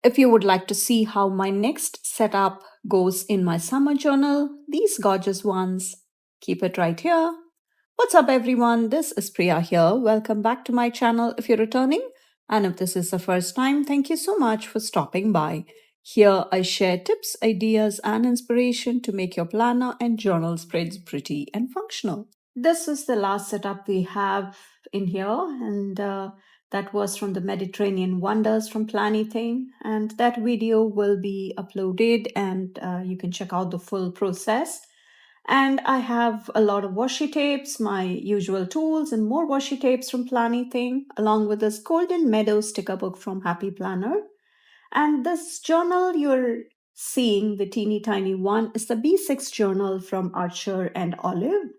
If you would like to see how my next setup goes in my summer journal, these gorgeous ones, keep it right here. What's up, everyone? This is Priya here. Welcome back to my channel if you're returning. And if this is the first time, thank you so much for stopping by. Here, I share tips, ideas, and inspiration to make your planner and journal spreads pretty and functional. This is the last setup we have in here, and that was from the Mediterranean Wonders from Planything. And that video will be uploaded, and you can check out the full process. And I have a lot of washi tapes, my usual tools, and more washi tapes from Planything, along with this Golden Meadow sticker book from Happy Planner. And this journal you're seeing, the teeny tiny one, is the B6 journal from Archer and Olive.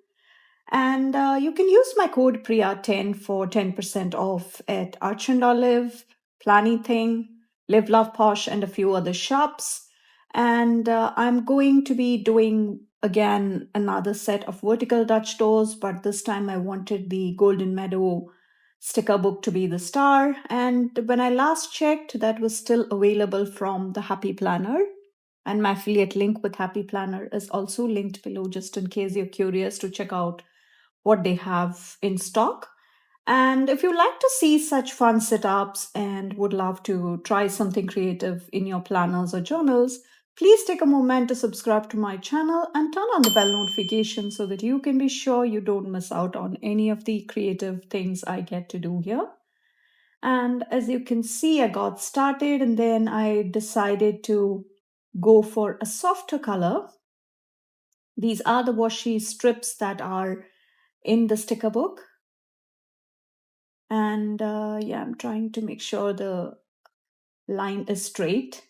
And you can use my code Priya10 for 10% off at Arch and Olive, Planything, Live Love Posh, and a few other shops. And I'm going to be doing again another set of vertical Dutch doors, but this time I wanted the Golden Meadow sticker book to be the star. And when I last checked, that was still available from the Happy Planner. And my affiliate link with Happy Planner is also linked below, just in case you're curious to check out what they have in stock. And if you like to see such fun setups and would love to try something creative in your planners or journals, please take a moment to subscribe to my channel and turn on the bell notification so that you can be sure you don't miss out on any of the creative things I get to do here. And as you can see, I got started and then I decided to go for a softer color. These are the washi strips that are in the sticker book. And yeah, I'm trying to make sure the line is straight.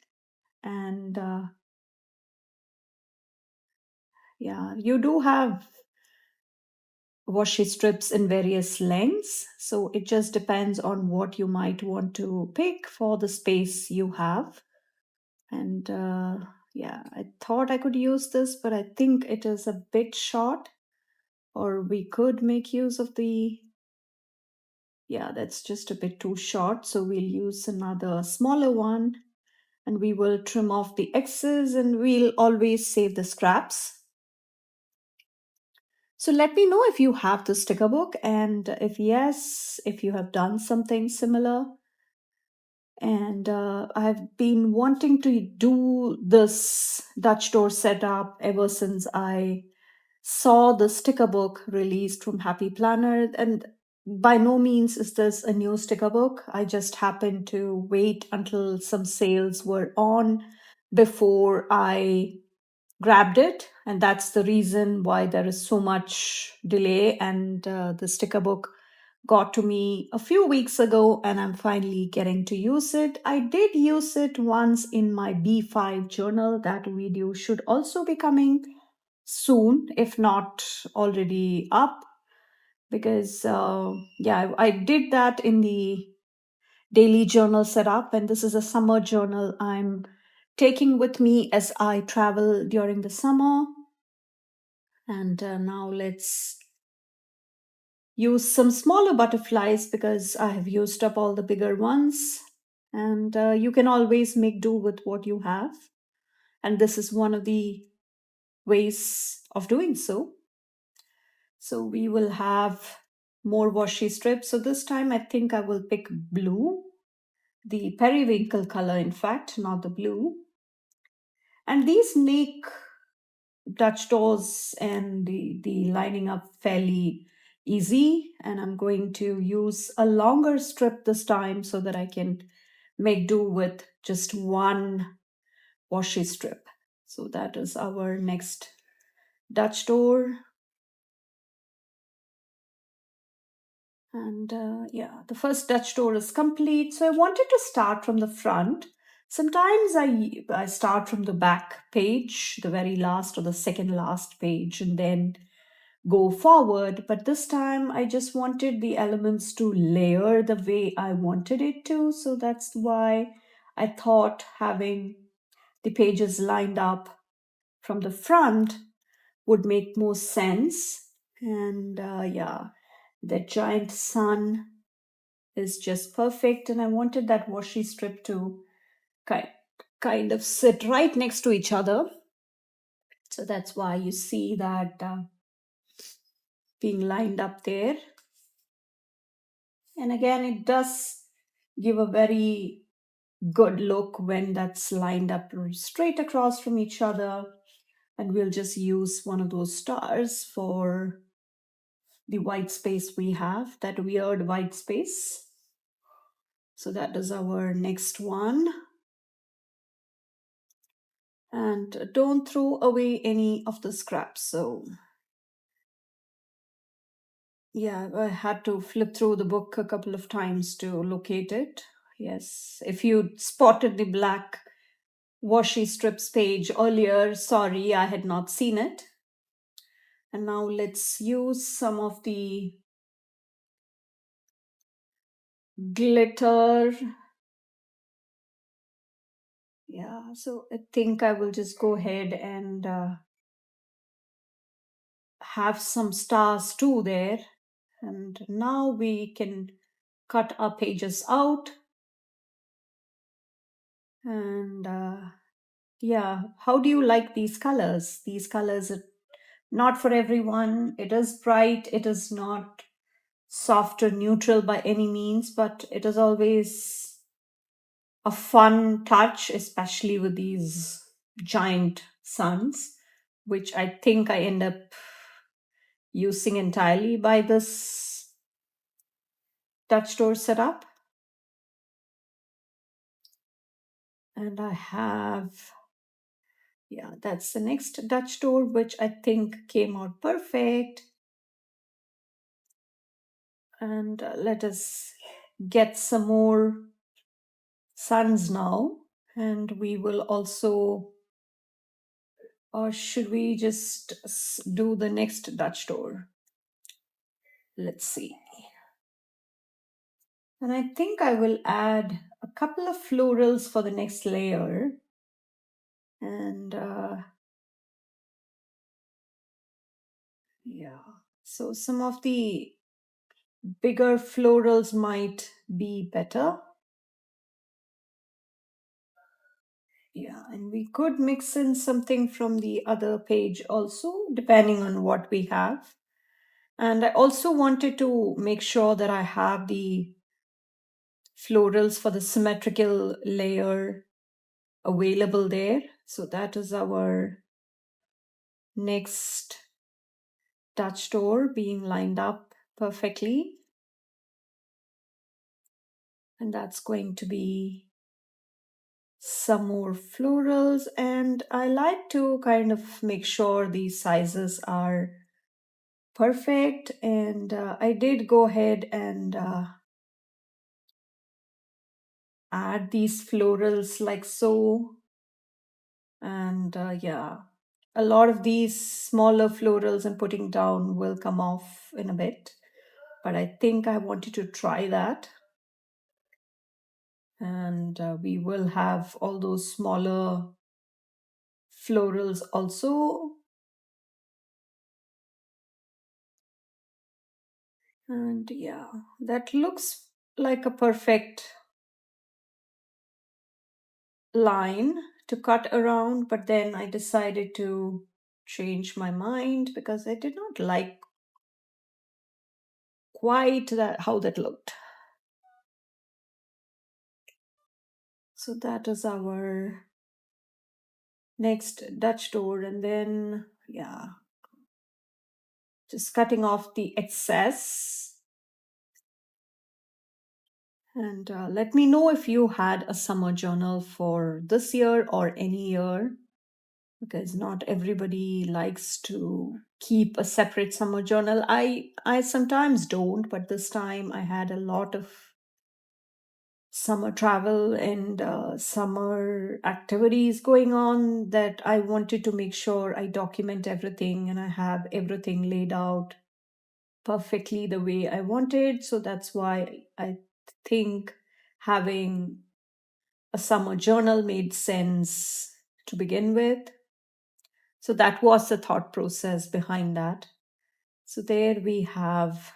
And yeah, you do have washi strips in various lengths. So it just depends on what you might want to pick for the space you have. And yeah, I thought I could use this, but I think it is a bit short. Or we could make use of the, yeah, that's just a bit too short. So we'll use another smaller one. And we will trim off the excess and we'll always save the scraps. So let me know if you have the sticker book and if yes, if you have done something similar. And I've been wanting to do this Dutch door setup ever since I saw the sticker book released from Happy Planner. And by no means is this a new sticker book. I just happened to wait until some sales were on before I grabbed it. And that's the reason why there is so much delay. And the sticker book got to me a few weeks ago, and I'm finally getting to use it. I did use it once in my B5 journal. That video should also be coming soon, if not already up, because yeah, I did that in the daily journal setup, and this is a summer journal I'm taking with me as I travel during the summer. And now let's use some smaller butterflies because I have used up all the bigger ones. And you can always make do with what you have. And this is one of the ways of doing so. So we will have more washi strips. So this time I think I will pick blue, the periwinkle color, in fact, not the blue. And these make Dutch doors and the lining up fairly easy. And I'm going to use a longer strip this time so that I can make do with just one washi strip. So that is our next Dutch door. And yeah, the first Dutch door is complete. So I wanted to start from the front. Sometimes I start from the back page, the very last or the second last page, and then go forward. But this time I just wanted the elements to layer the way I wanted it to. So that's why I thought having the pages lined up from the front would make more sense. And yeah, the giant sun is just perfect. And I wanted that washi strip to kind, kind of sit right next to each other. So that's why you see that being lined up there. And again, it does give a very good look when that's lined up straight across from each other. And we'll just use one of those stars for the white space we have, that weird white space. So that is our next one. And don't throw away any of the scraps. So yeah, I had to flip through the book a couple of times to locate it. Yes, if you spotted the black washi strips page earlier, sorry, I had not seen it. And now let's use some of the glitter. Yeah, so I think I will just go ahead and have some stars too there. And now we can cut our pages out. And yeah, how do you like these colors? These colors are not for everyone. It is bright, it is not soft or neutral by any means, but it is always a fun touch, especially with these giant suns, which I think I end up using entirely by this touch door setup. And I have, yeah, that's the next Dutch door, which I think came out perfect. And let us get some more suns now. And we will also, or should we just do the next Dutch door? Let's see. And I think I will add a couple of florals for the next layer. And yeah, so some of the bigger florals might be better. Yeah, and we could mix in something from the other page also, depending on what we have. And I also wanted to make sure that I have the florals for the symmetrical layer available there. So that is our next Dutch door being lined up perfectly. And that's going to be some more florals. And I like to kind of make sure these sizes are perfect. And I did go ahead and add these florals like so. And yeah, a lot of these smaller florals I'm putting down will come off in a bit. But I think I wanted to try that. And we will have all those smaller florals also. And yeah, that looks like a perfect line to cut around, but then I decided to change my mind because I did not like quite that how that looked. So that is our next Dutch door, and then yeah, just cutting off the excess. And let me know if you had a summer journal for this year or any year, because not everybody likes to keep a separate summer journal. I sometimes don't, but this time I had a lot of summer travel and summer activities going on that I wanted to make sure I document everything and I have everything laid out perfectly the way I wanted. So that's why I think having a summer journal made sense to begin with. So that was the thought process behind that. So there we have,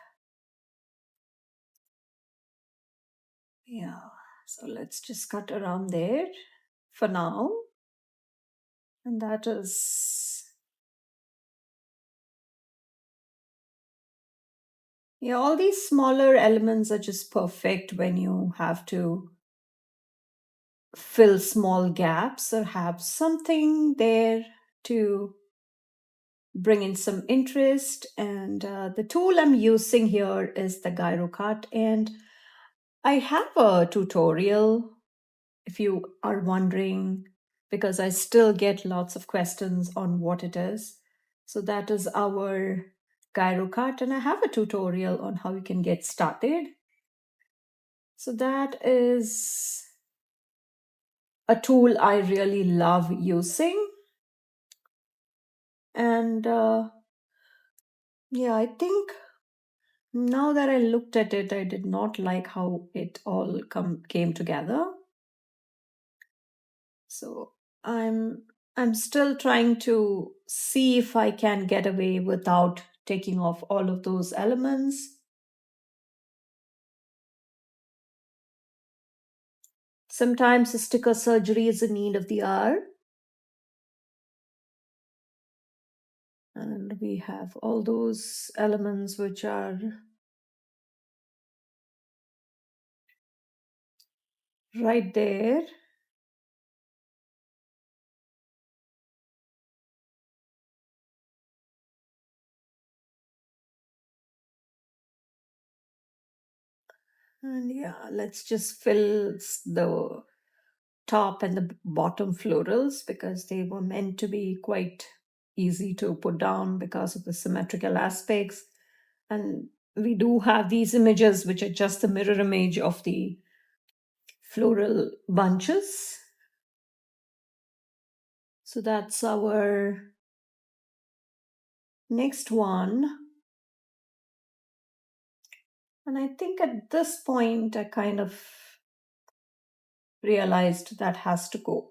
yeah. So let's just cut around there. for now. And that is, yeah, all these smaller elements are just perfect when you have to fill small gaps or have something there to bring in some interest. And the tool I'm using here is the gyro cut. And I have a tutorial if you are wondering, because I still get lots of questions on what it is. So that is our gyro cut, and I have a tutorial on how you can get started. So that is a tool I really love using. And yeah, I think now that I looked at it, I did not like how it all came together. So I'm still trying to see if I can get away without taking off all of those elements. Sometimes a sticker surgery is a need of the hour. And we have all those elements which are right there. And yeah, let's just fill the top and the bottom florals because they were meant to be quite easy to put down because of the symmetrical aspects. And we do have these images which are just the mirror image of the floral bunches. So that's our next one. And I think at this point, I kind of realized that has to go.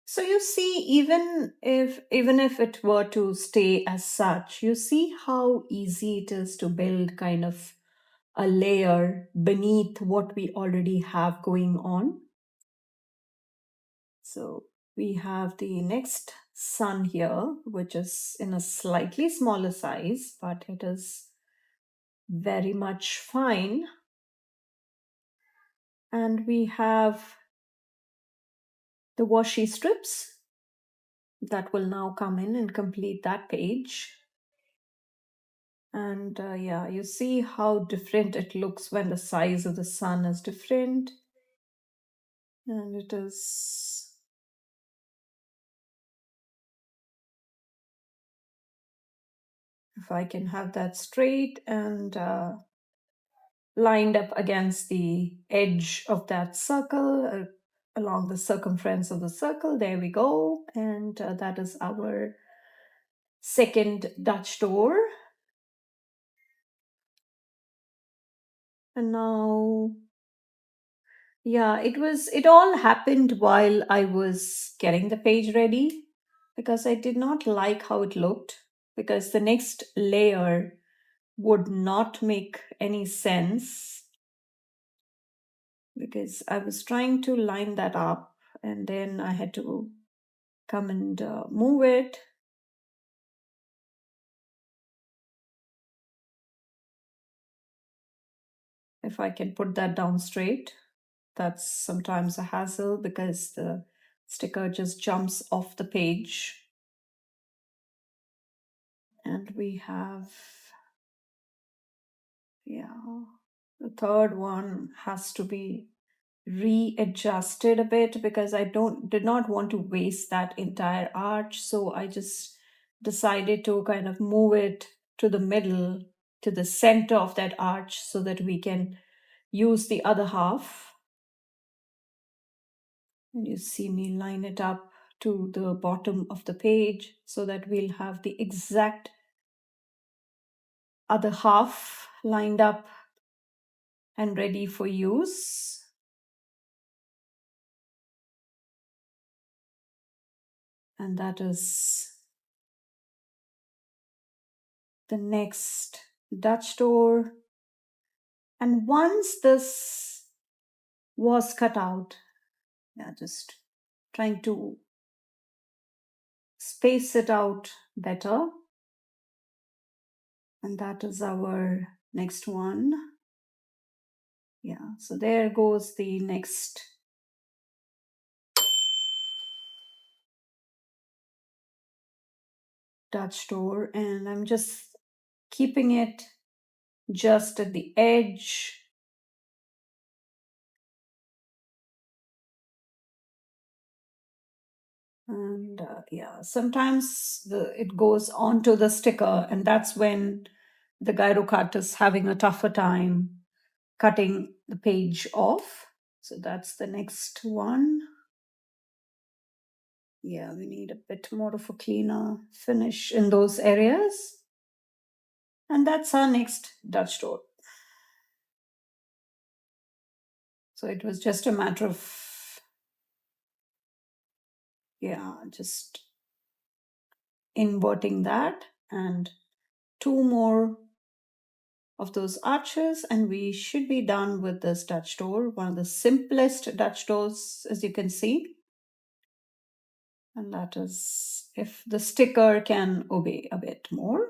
So you see, even if it were to stay as such, you see how easy it is to build kind of a layer beneath what we already have going on. So we have the next sun here, which is in a slightly smaller size, but it is very much fine. And we have the washi strips that will now come in and complete that page. And yeah, you see how different it looks when the size of the sun is different. And it is, if I can have that straight and lined up against the edge of that circle, along the circumference of the circle, there we go. And that is our second Dutch door. And now, yeah, it all happened while I was getting the page ready because I did not like how it looked, because the next layer would not make any sense because I was trying to line that up and then I had to come and move it. If I can put that down straight, that's sometimes a hassle because the sticker just jumps off the page. And we have, yeah, the third one has to be readjusted a bit because I did not want to waste that entire arch. So I just decided to kind of move it to the middle, to the center of that arch so that we can use the other half. And you see me line it up to the bottom of the page so that we'll have the exact other half lined up and ready for use. And that is the next Dutch door. And once this was cut out, yeah, just trying to space it out better. And that is our next one. Yeah, so there goes the next Dutch door, and I'm just keeping it just at the edge. And yeah, sometimes it goes onto the sticker, and that's when the gyro cut is having a tougher time cutting the page off. So that's the next one. Yeah, we need a bit more of a cleaner finish in those areas. And that's our next Dutch door. So it was just a matter of, yeah, just inverting that and two more of those arches, and we should be done with this Dutch door, one of the simplest Dutch doors, as you can see. And that is if the sticker can obey a bit more.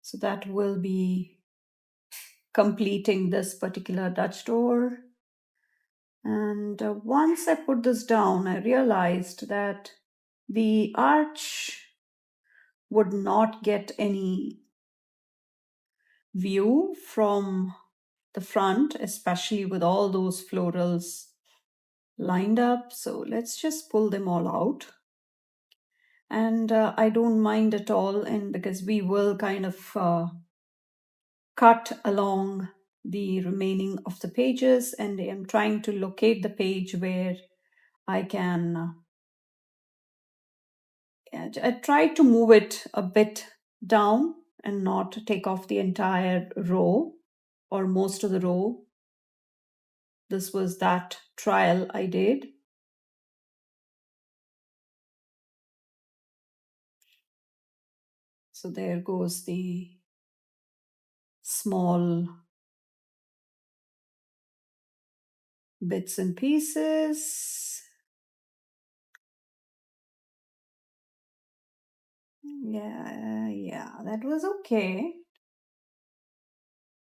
So that will be completing this particular Dutch door. And once I put this down, I realized that the arch would not get any view from the front, especially with all those florals lined up. So let's just pull them all out. And I don't mind at all, and because we will kind of cut along the remaining of the pages, and I'm trying to locate the page where I can I try to move it a bit down and not take off the entire row or most of the row. This was that trial I did. So there goes the small bits and pieces. Yeah, that was okay.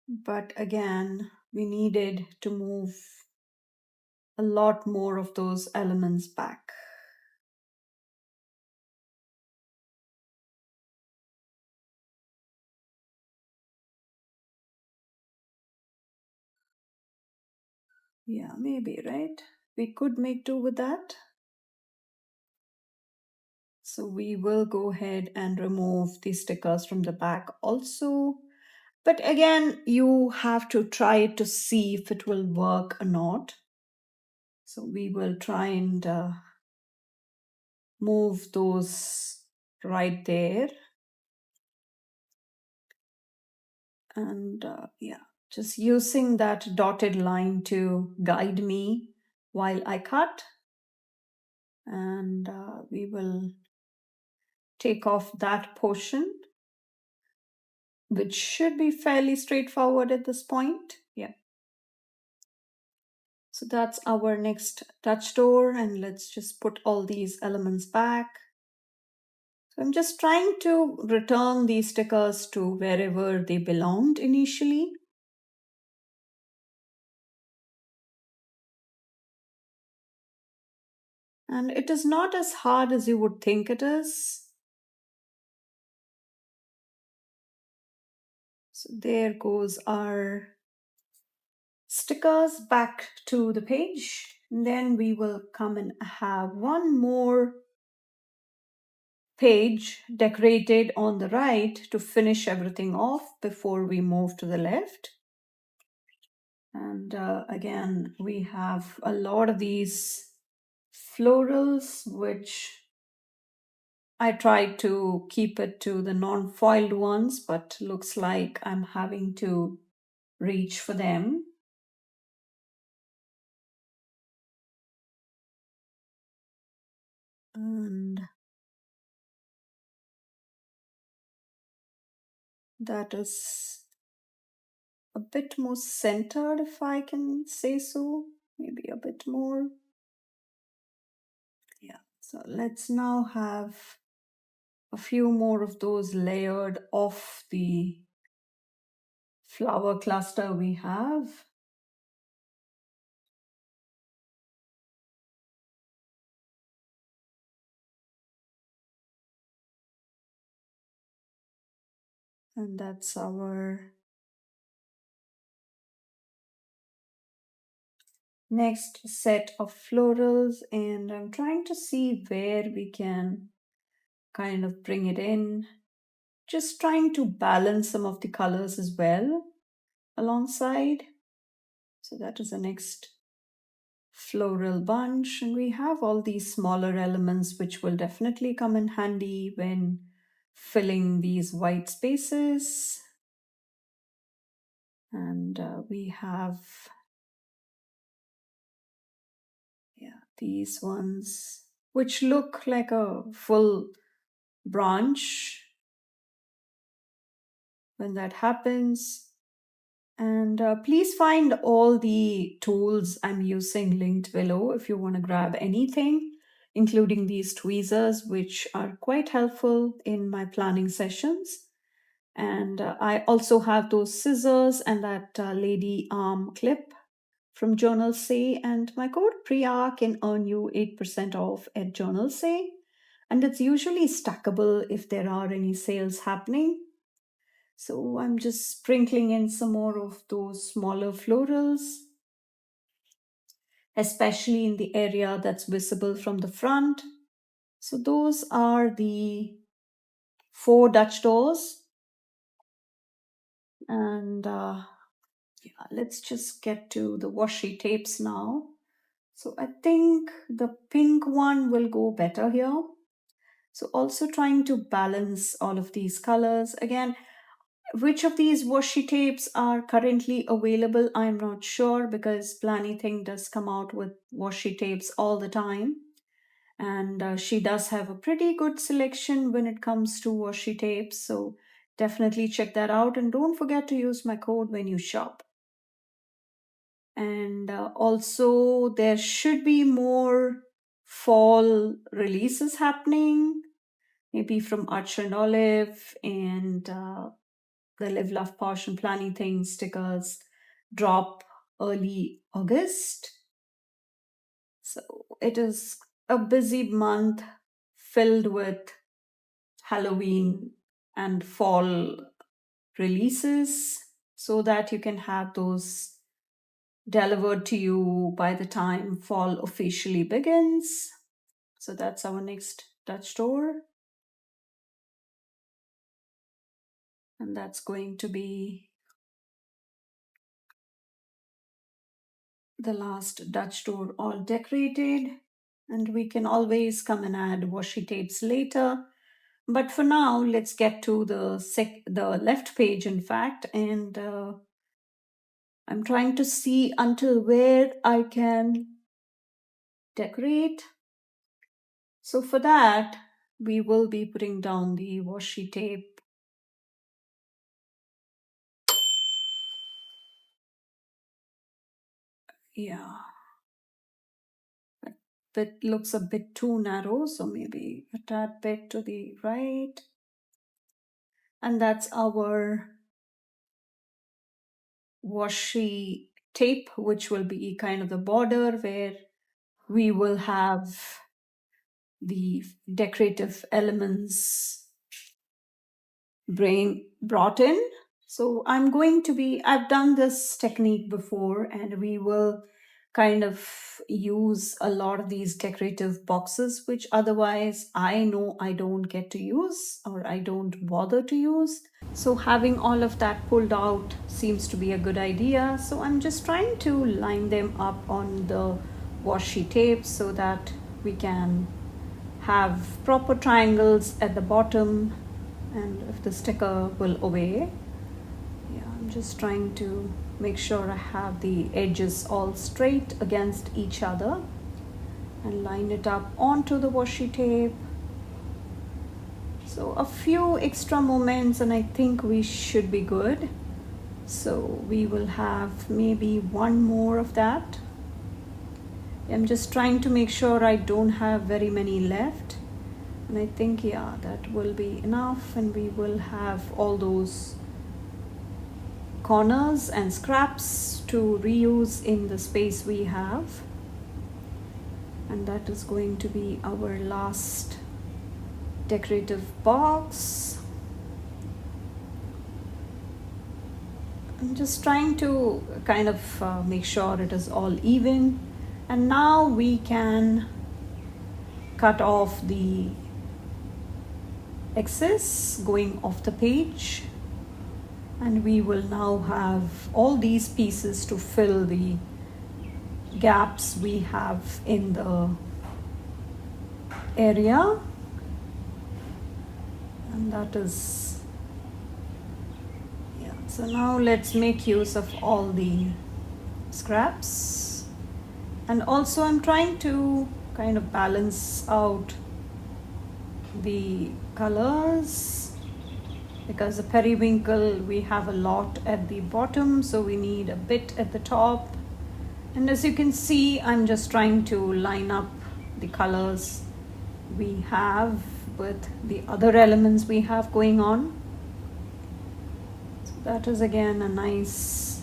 But again, we needed to move a lot more of those elements back. Yeah, maybe, right? We could make do with that. So we will go ahead and remove the stickers from the back also. But again, you have to try it to see if it will work or not. So we will try and move those right there. And yeah, just using that dotted line to guide me while I cut. And we will take off that portion, which should be fairly straightforward at this point. Yeah. So that's our next Dutch door, and let's just put all these elements back. So I'm just trying to return these stickers to wherever they belonged initially. And it is not as hard as you would think it is. So there goes our stickers back to the page. And then we will come and have one more page decorated on the right to finish everything off before we move to the left. And again, we have a lot of these florals, which I tried to keep it to the non-foiled ones, but looks like I'm having to reach for them. And that is a bit more centered, if I can say so. Maybe a bit more. Yeah. So let's now have a few more of those layered off the flower cluster we have. And that's our next set of florals. And I'm trying to see where we can kind of bring it in. Just trying to balance some of the colors as well alongside. So that is the next floral bunch. And we have all these smaller elements which will definitely come in handy when filling these white spaces. And we have, yeah, these ones which look like a full branch when that happens. And please find all the tools I'm using linked below if you want to grab anything, including these tweezers, which are quite helpful in my planning sessions. And I also have those scissors and that lady arm clip from Journal Say. And my code Priya can earn you 8% off at Journal Say. And it's usually stackable if there are any sales happening. So I'm just sprinkling in some more of those smaller florals, especially in the area that's visible from the front. So those are the 4 Dutch doors. And yeah, let's just get to the washi tapes now. So I think the pink one will go better here. So also trying to balance all of these colors. Again, which of these washi tapes are currently available, I'm not sure, because Planything does come out with washi tapes all the time. And she does have a pretty good selection when it comes to washi tapes. So definitely check that out. And don't forget to use my code when you shop. And also, there should be more fall releases happening, maybe from Archer and Olive and the Live, Love, Posh and Planything stickers drop early August. So it is a busy month filled with Halloween and fall releases so that you can have those delivered to you by the time fall officially begins. So that's our next Dutch door. And that's going to be the last Dutch door all decorated. And we can always come and add washi tapes later. But for now, let's get to the left page, in fact. And I'm trying to see until where I can decorate. So for that, we will be putting down the washi tape. Yeah. That looks a bit too narrow, so maybe a tad bit to the right. And that's our washi tape, which will be kind of the border where we will have the decorative elements brought in. So I've done this technique before, and we will kind of use a lot of these decorative boxes, which otherwise I know I don't get to use or I don't bother to use. So having all of that pulled out seems to be a good idea. So I'm just trying to line them up on the washi tape so that we can have proper triangles at the bottom, and if the sticker will obey. Yeah, I'm just trying to make sure I have the edges all straight against each other and line it up onto the washi tape. So a few extra moments and I think we should be good. So we will have maybe one more of that. I'm just trying to make sure I don't have very many left. And I think, yeah, that will be enough, and we will have all those corners and scraps to reuse in the space we have. And that is going to be our last decorative box. I'm just trying to kind of make sure it is all even. And now we can cut off the excess going off the page. And we will now have all these pieces to fill the gaps we have in the area. And that is, yeah. So now let's make use of all the scraps. And also I'm trying to kind of balance out the colors, because the periwinkle we have a lot at the bottom, so we need a bit at the top. And as you can see, I'm just trying to line up the colors we have with the other elements we have going on. So that is again a nice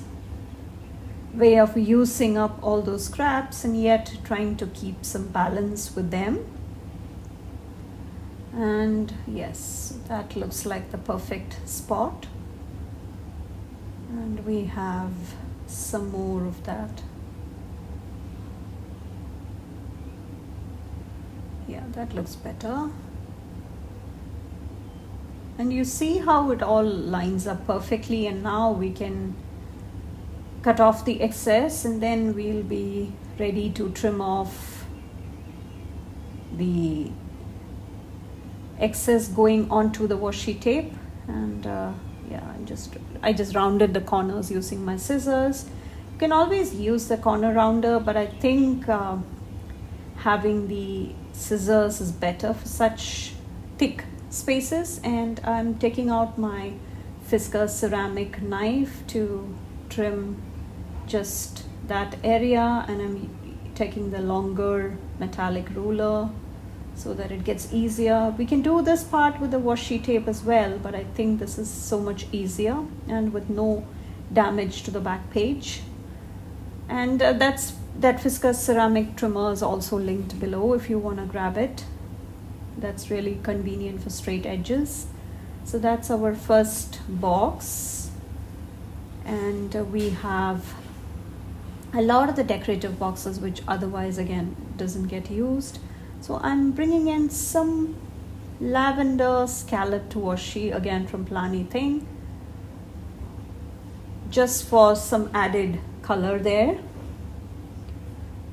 way of using up all those scraps and yet trying to keep some balance with them. And yes, that looks like the perfect spot. And we have some more of that. Yeah, that looks better. And you see how it all lines up perfectly, and now we can cut off the excess and then we'll be ready to trim off the excess going onto the washi tape. And yeah, I just rounded the corners using my scissors. You can always use the corner rounder, but I think having the scissors is better for such thick spaces. And I'm taking out my Fiskars ceramic knife to trim just that area, and I'm taking the longer metallic ruler so that it gets easier. We can do this part with the washi tape as well, but I think this is so much easier and with no damage to the back page. And that Fiskars ceramic trimmer is also linked below if you want to grab it. That's really convenient for straight edges. So that's our first box, and we have a lot of the decorative boxes which otherwise again doesn't get used. So I'm bringing in some lavender scalloped washi again from Finalizing, just for some added color there.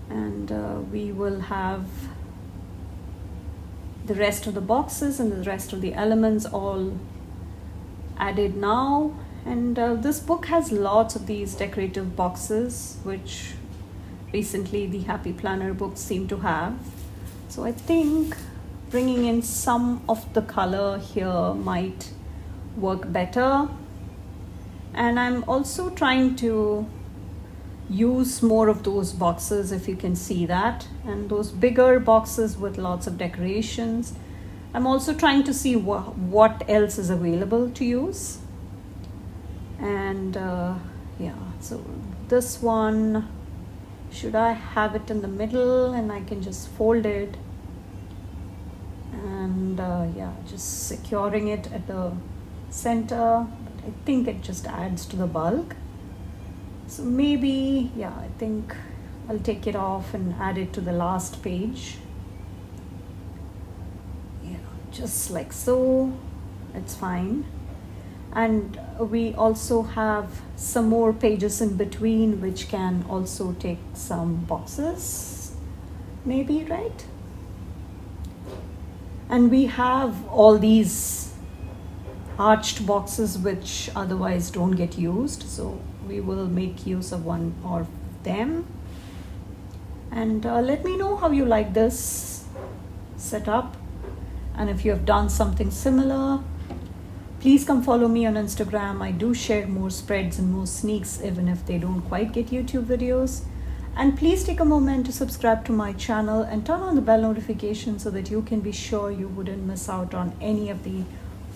And we will have the rest of the boxes and the rest of the elements all added now. And this book has lots of these decorative boxes, which recently the Happy Planner books seem to have. So I think bringing in some of the color here might work better. And I'm also trying to use more of those boxes, if you can see that, and those bigger boxes with lots of decorations. I'm also trying to see what else is available to use. And yeah, so this one, should I have it in the middle and I can just fold it, and yeah, just securing it at the center. But I think it just adds to the bulk. So maybe, yeah, I think I'll take it off and add it to the last page. Yeah, just like so, it's fine. And we also have some more pages in between which can also take some boxes, maybe, right? And we have all these arched boxes which otherwise don't get used. So we will make use of one of them. And let me know how you like this setup. And if you have done something similar, please come follow me on Instagram. I do share more spreads and more sneaks, even if they don't quite get YouTube videos. And please take a moment to subscribe to my channel and turn on the bell notification so that you can be sure you wouldn't miss out on any of the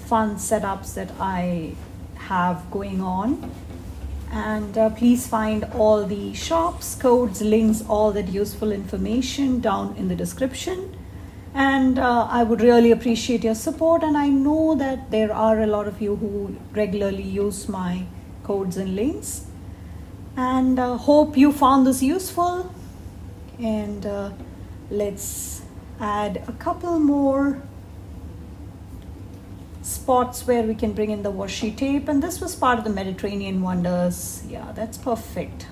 fun setups that I have going on. And please find all the shops, codes, links, all that useful information down in the description. And I would really appreciate your support. And I know that there are a lot of you who regularly use my codes and links. And hope you found this useful. And let's add a couple more spots where we can bring in the washi tape. And this was part of the Mediterranean Wonders. Yeah, that's perfect.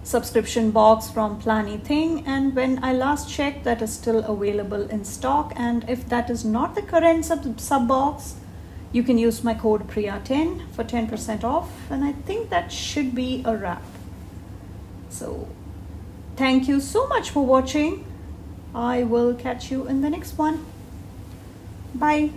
Subscription box from Planything, and when I last checked, that is still available in stock. And if that is not the current sub box, you can use my code Priya10 for 10% off. And I think that should be a wrap. So thank you so much for watching. I will catch you in the next one. Bye.